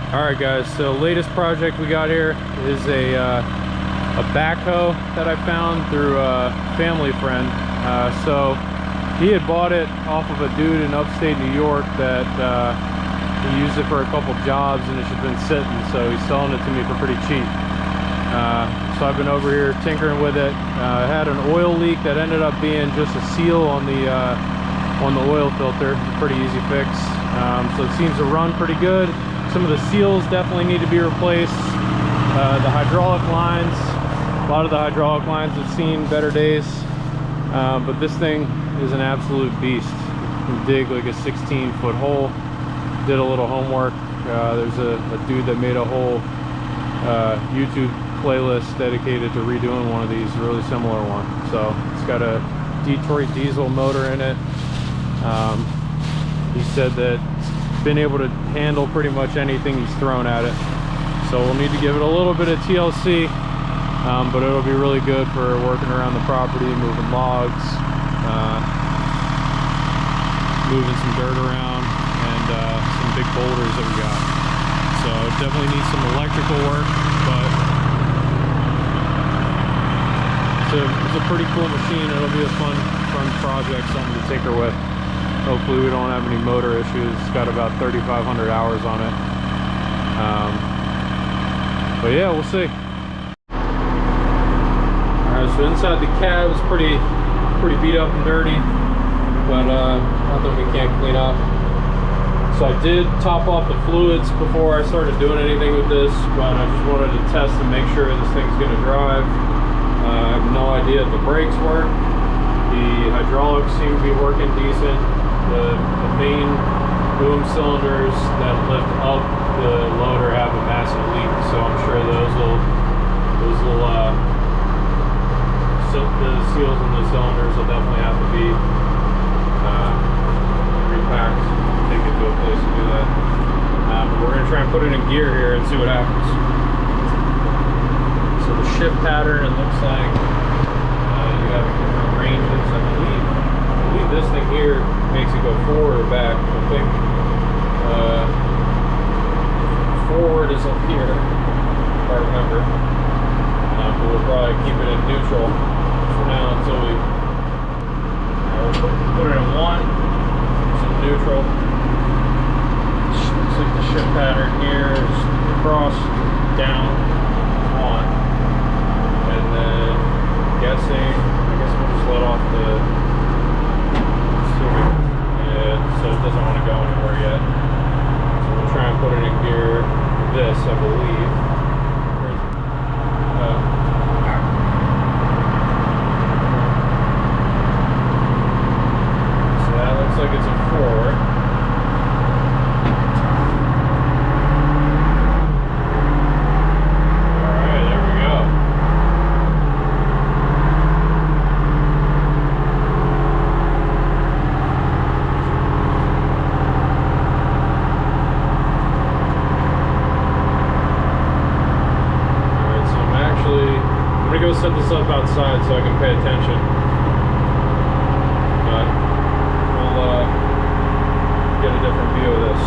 All right, guys. So latest project we got here is a backhoe that I found through a family friend. So he had bought it off of a dude in upstate New York that he used it for a couple jobs and it's just been sitting. So he's selling it to me for pretty cheap. So I've been over here tinkering with it. I had an oil leak that ended up being just a seal on the oil filter. It's a pretty easy fix. So it seems to run pretty good. Some of the seals definitely need to be replaced. The hydraulic lines, a lot of the hydraulic lines have seen better days. But this thing is an absolute beast. You can dig like a 16-foot hole. Did a little homework. There's a dude that made a whole YouTube playlist dedicated to redoing one of these, a really similar one. So it's got a Detroit diesel motor in it. He said that it's been able to handle pretty much anything he's thrown at it. So we'll need to give it a little bit of TLC, but it'll be really good for working around the property, moving logs, moving some dirt around, and some big boulders that we got. So it definitely needs some electrical work, but it's a pretty cool machine. It'll be a fun project, something to tinker with. Hopefully we don't have any motor issues. It's got about 3,500 hours on it. But yeah, we'll see. Alright, so inside the cab is pretty beat up and dirty, but nothing we can't clean up. So I did top off the fluids before I started doing anything with this, but I just wanted to test and make sure this thing's going to drive. I have no idea if the brakes work. The hydraulics seem to be working decent. The main boom cylinders that lift up the loader have a massive leak, so I'm sure the seals in the cylinders will definitely have to be repacked. Take it to a place to do that. But we're going to try and put it in gear here and see what happens. So the shift pattern, it looks like you have different ranges. I believe this thing here makes it go forward or back. I think forward is up here, if I remember. But we'll probably keep it in neutral for now until we we'll put it in one. It's in neutral. Looks like the shift pattern here is across, down, on, and then guessing. I guess we'll just let off the. So it doesn't want to go anywhere yet. So we'll try and put it in gear. This, I believe. So that looks like it's in forward. Alright, there we go. Go set this up outside so I can pay attention, but we'll get a different view of this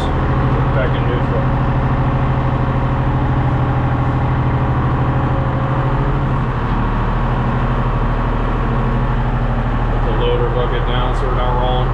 back in neutral. Put the loader bucket down so we're not rolling.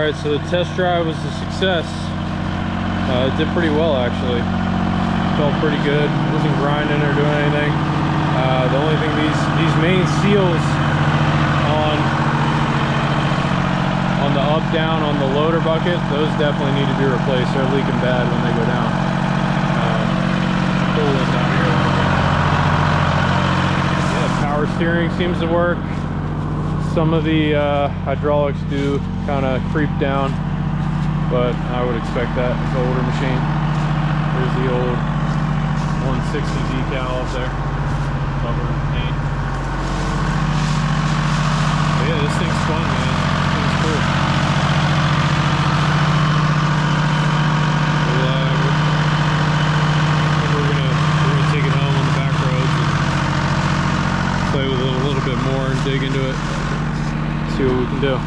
Alright, so the test drive was a success. It did pretty well actually. Felt pretty good. Wasn't grinding or doing anything. The only thing, these main seals on the up down on the loader bucket, those definitely need to be replaced. They're leaking bad when they go down. Pull this down here a little bit. Yeah, power steering seems to work. Some of the hydraulics do kind of creep down, but I would expect that. It's an older machine. There's the old 160 decal up there, covered in paint. But yeah, this thing's fun, man. This thing's cool. We're gonna take it home on the back roads and play with it a little bit more and dig into it. See what we can do.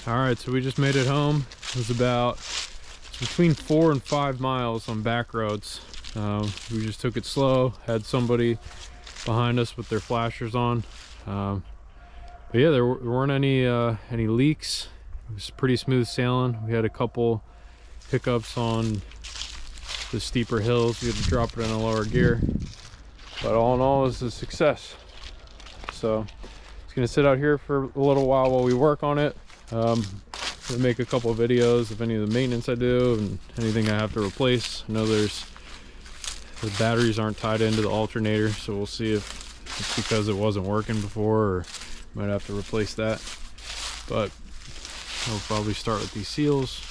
Alright, so we just made it home. It was between 4 and 5 miles on back roads. We just took it slow, had somebody behind us with their flashers on. But yeah, there weren't any leaks. It was pretty smooth sailing. We had a couple hiccups on the steeper hills. We had to drop it in a lower gear. But all in all, it was a success. So it's gonna sit out here for a little while we work on it. Gonna make a couple of videos of any of the maintenance I do and anything I have to replace. I know the batteries aren't tied into the alternator, so we'll see if it's because it wasn't working before, or might have to replace that. But I'll probably start with these seals.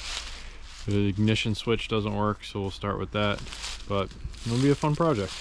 The ignition switch doesn't work, so we'll start with that. But it'll be a fun project.